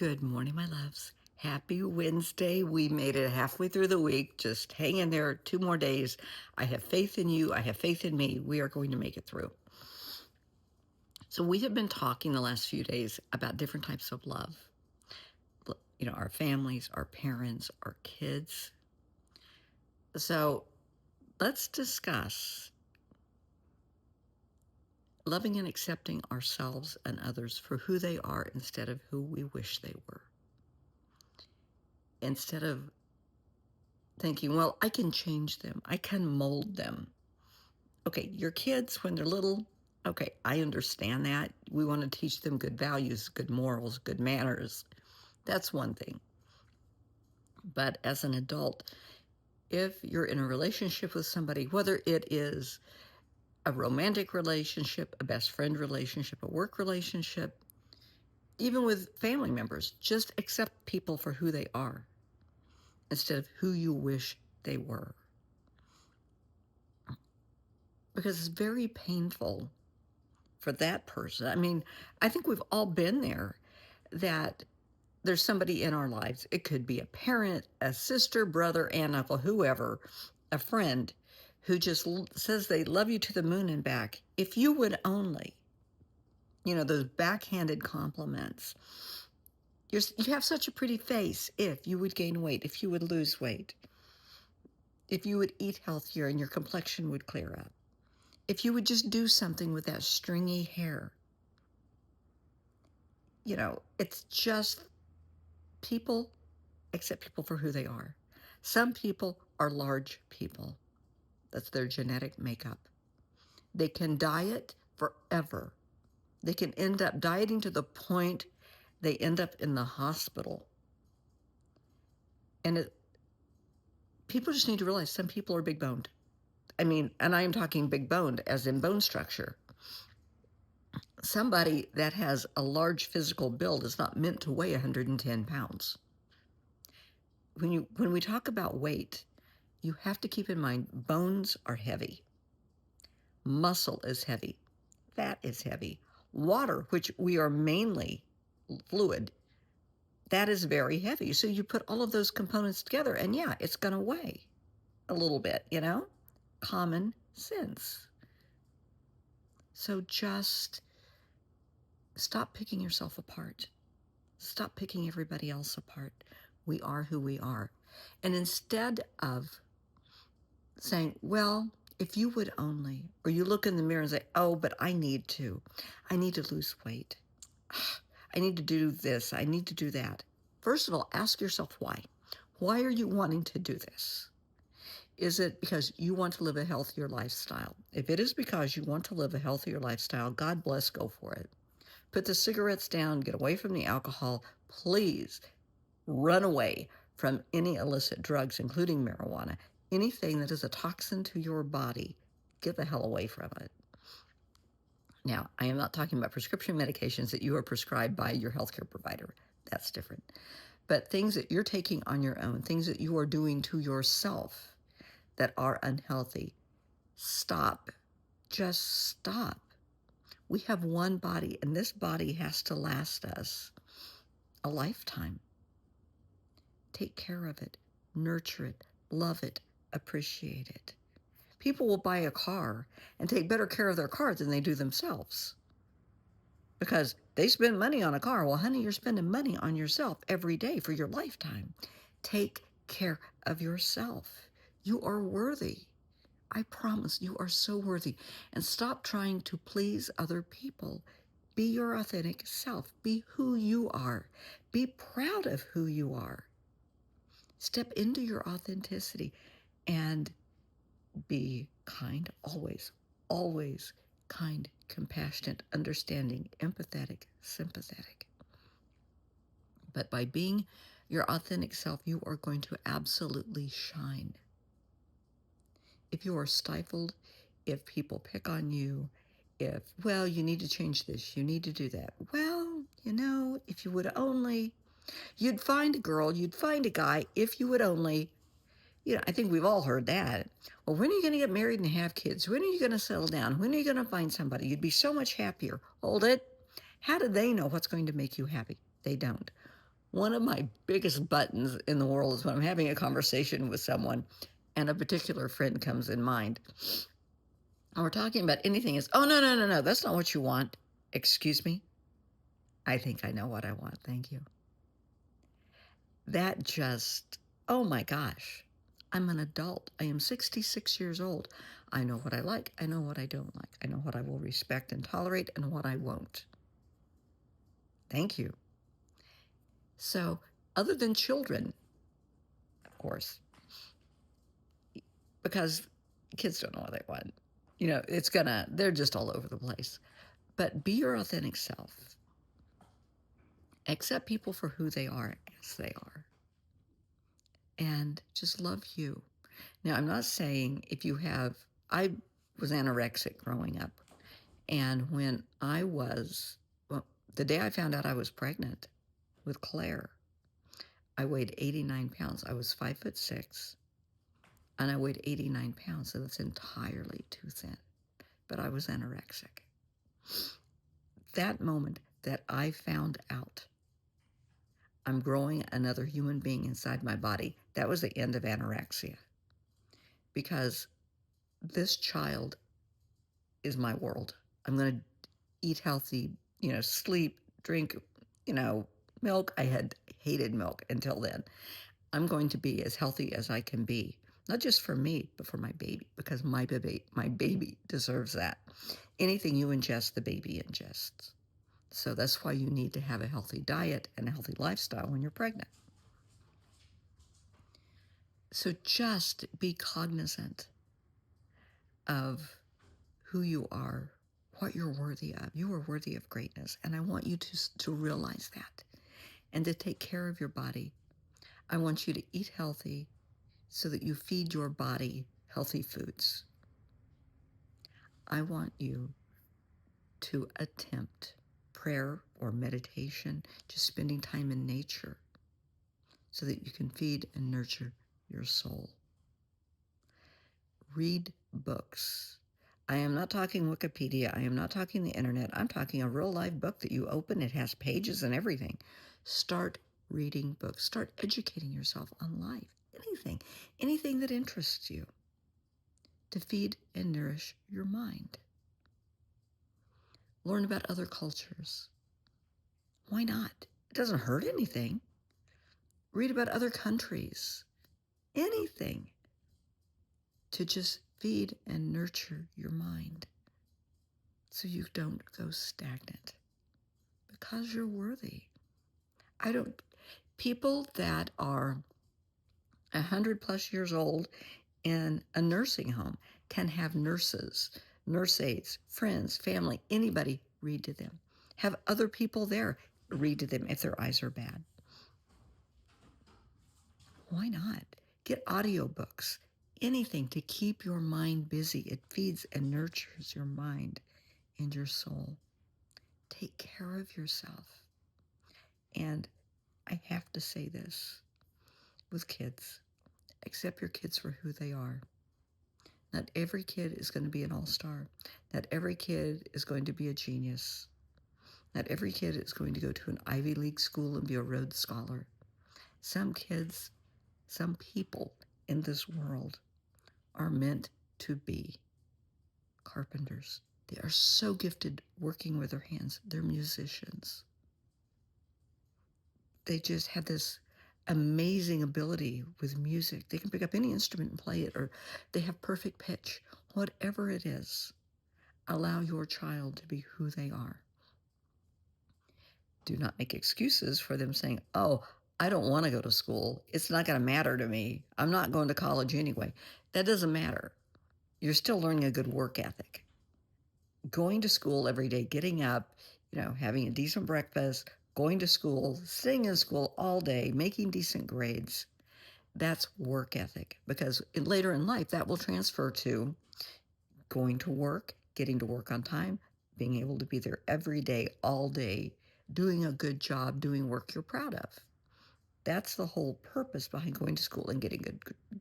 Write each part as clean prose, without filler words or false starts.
Good morning, my loves. Happy Wednesday. We made it halfway through the week. Just hang in there 2 more days. I have faith in you. I have faith in me. We are going to make it through. So, we have been talking the last few days about different types of love. You know, our families, our parents, our kids. So, let's discuss loving and accepting ourselves and others for who they are instead of who we wish they were. Instead of thinking, well, I can change them, I can mold them. Okay, your kids, when they're little, okay, I understand that. We want to teach them good values, good morals, good manners. That's one thing. But as an adult, if you're in a relationship with somebody, whether it is a romantic relationship, a best friend relationship, a work relationship, even with family members, just accept people for who they are instead of who you wish they were. Because it's very painful for that person. I mean, I think we've all been there, that there's somebody in our lives. It could be a parent, a sister, brother, aunt, uncle, whoever, a friend who just says they love you to the moon and back. If you would only, those backhanded compliments. You have such a pretty face. If you would gain weight, if you would lose weight, if you would eat healthier and your complexion would clear up, if you would just do something with that stringy hair. It's just people accept people for who they are. Some people are large people. That's their genetic makeup. They can diet forever. They can end up dieting to the point they end up in the hospital. And people just need to realize some people are big boned. I mean, and I am talking big boned as in bone structure. Somebody that has a large physical build is not meant to weigh 110 pounds. When we talk about weight, you have to keep in mind bones are heavy. Muscle is heavy. Fat is heavy. Water, which we are mainly fluid, that is very heavy. So you put all of those components together and yeah, it's going to weigh a little bit, Common sense. So just stop picking yourself apart. Stop picking everybody else apart. We are who we are. And instead of saying, well, if you would only, or you look in the mirror and say, oh, but I need to lose weight. I need to do this. I need to do that. First of all, ask yourself why. Why are you wanting to do this? Is it because you want to live a healthier lifestyle? If it is because you want to live a healthier lifestyle, God bless, go for it. Put the cigarettes down, get away from the alcohol. Please run away from any illicit drugs, including marijuana. Anything that is a toxin to your body, get the hell away from it. Now, I am not talking about prescription medications that you are prescribed by your healthcare provider. That's different. But things that you're taking on your own, things that you are doing to yourself that are unhealthy, stop. Just stop. We have one body, and this body has to last us a lifetime. Take care of it, nurture it, love it, appreciate it. People will buy a car and take better care of their car than they do themselves because they spend money on a car. Well, honey, you're spending money on yourself every day for your lifetime. Take care of yourself. You are worthy. I promise you are so worthy. And stop trying to please other people. Be your authentic self. Be who you are. Be proud of who you are. Step into your authenticity and be kind always, always kind, compassionate, understanding, empathetic, sympathetic. But by being your authentic self, you are going to absolutely shine. If you are stifled, if people pick on you, well, you need to change this, you need to do that. Well, if you would only, you'd find a girl, you'd find a guy, if you would only. I think we've all heard that. Well, when are you going to get married and have kids? When are you going to settle down? When are you going to find somebody? You'd be so much happier. Hold it. How do they know what's going to make you happy? They don't. One of my biggest buttons in the world is when I'm having a conversation with someone and a particular friend comes in mind. And we're talking about anything is, oh, no, no, no, no, that's not what you want. Excuse me? I think I know what I want. Thank you. That just, oh my gosh. I'm an adult. I am 66 years old. I know what I like. I know what I don't like. I know what I will respect and tolerate and what I won't. Thank you. So, other than children, of course, because kids don't know what they want. You know, they're just all over the place. But be your authentic self. Accept people for who they are as they are. And just love you. Now, I'm not saying I was anorexic growing up. And when the day I found out I was pregnant with Claire, I weighed 89 pounds. I was 5'6", and I weighed 89 pounds. So that's entirely too thin. But I was anorexic. That moment that I found out I'm growing another human being inside my body, that was the end of anorexia. Because this child is my world. I'm going to eat healthy, sleep, drink, milk. I had hated milk until then. I'm going to be as healthy as I can be, not just for me, but for my baby, because my baby deserves that. Anything you ingest, the baby ingests. So that's why you need to have a healthy diet and a healthy lifestyle when you're pregnant. So just be cognizant of who you are, what you're worthy of. You are worthy of greatness. And I want you to realize that and to take care of your body. I want you to eat healthy so that you feed your body healthy foods. I want you to attempt prayer or meditation, just spending time in nature so that you can feed and nurture your soul. Read books. I am not talking Wikipedia. I am not talking the internet. I'm talking a real live book that you open. It has pages and everything. Start reading books. Start educating yourself on life. Anything that interests you to feed and nourish your mind. Learn about other cultures. Why not? It doesn't hurt anything. Read about other countries. Anything to just feed and nurture your mind so you don't go stagnant because you're worthy. People that are 100+ years old in a nursing home can have nurses, nurse aides, friends, family, anybody read to them. Have other people there read to them if their eyes are bad. Why not? Get audiobooks, anything to keep your mind busy. It feeds and nurtures your mind and your soul. Take care of yourself. And I have to say this with kids. Accept your kids for who they are. Not every kid is going to be an all-star. Not every kid is going to be a genius. Not every kid is going to go to an Ivy League school and be a Rhodes Scholar. Some kids, some people in this world are meant to be carpenters. They are so gifted working with their hands. They're musicians. They just have this amazing ability with music. They can pick up any instrument and play it, or they have perfect pitch. Whatever it is, allow your child to be who they are. Do not make excuses for them saying, oh, I don't want to go to school. It's not going to matter to me. I'm not going to college anyway. That doesn't matter. You're still learning a good work ethic. Going to school every day, getting up, having a decent breakfast, going to school, staying in school all day, making decent grades. That's work ethic, because later in life, that will transfer to going to work, getting to work on time, being able to be there every day, all day, doing a good job, doing work you're proud of. That's the whole purpose behind going to school and getting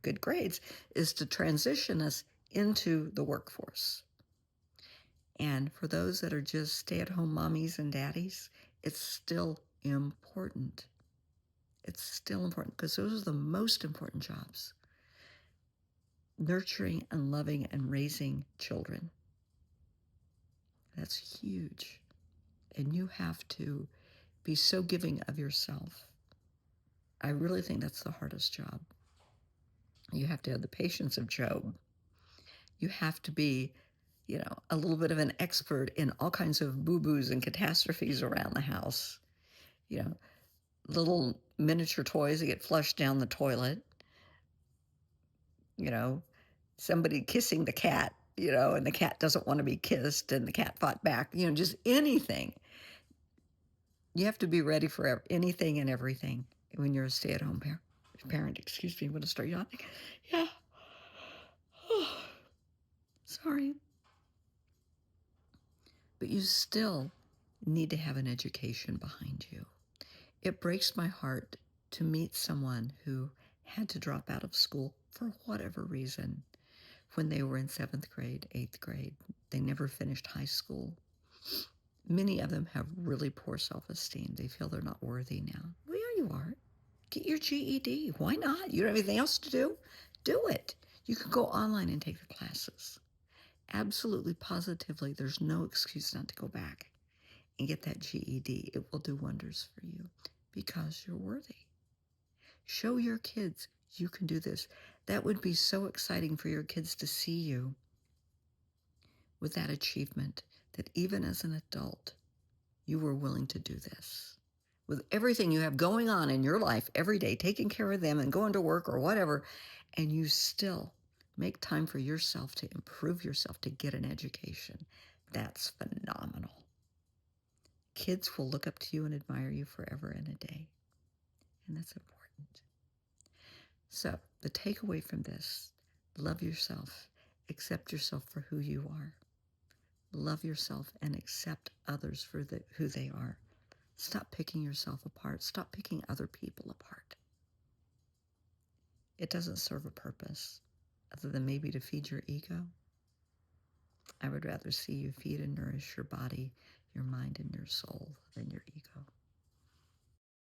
good grades, is to transition us into the workforce. And for those that are just stay-at-home mommies and daddies, it's still important. It's still important because those are the most important jobs. Nurturing and loving and raising children. That's huge. And you have to be so giving of yourself. I really think that's the hardest job. You have to have the patience of Job. You have to be, a little bit of an expert in all kinds of boo-boos and catastrophes around the house. Little miniature toys that get flushed down the toilet. Somebody kissing the cat, and the cat doesn't want to be kissed and the cat fought back, just anything. You have to be ready for anything and everything when you're a stay-at-home parent. Excuse me, I'm going to start yawning. Yeah. Sorry. But you still need to have an education behind you. It breaks my heart to meet someone who had to drop out of school for whatever reason when they were in 7th grade, 8th grade. They never finished high school. Many of them have really poor self-esteem. They feel they're not worthy now. Well, yeah, you are. Get your GED. Why not? You don't have anything else to do? Do it. You can go online and take the classes. Absolutely, positively, there's no excuse not to go back and get that GED. It will do wonders for you because you're worthy. Show your kids you can do this. That would be so exciting for your kids to see you with that achievement, that even as an adult, you were willing to do this. With everything you have going on in your life every day, taking care of them and going to work or whatever, and you still make time for yourself to improve yourself, to get an education. That's phenomenal. Kids will look up to you and admire you forever and a day. And that's important. So the takeaway from this, love yourself, accept yourself for who you are. Love yourself and accept others for who they are. Stop picking yourself apart. Stop picking other people apart. It doesn't serve a purpose other than maybe to feed your ego. I would rather see you feed and nourish your body, your mind, and your soul than your ego.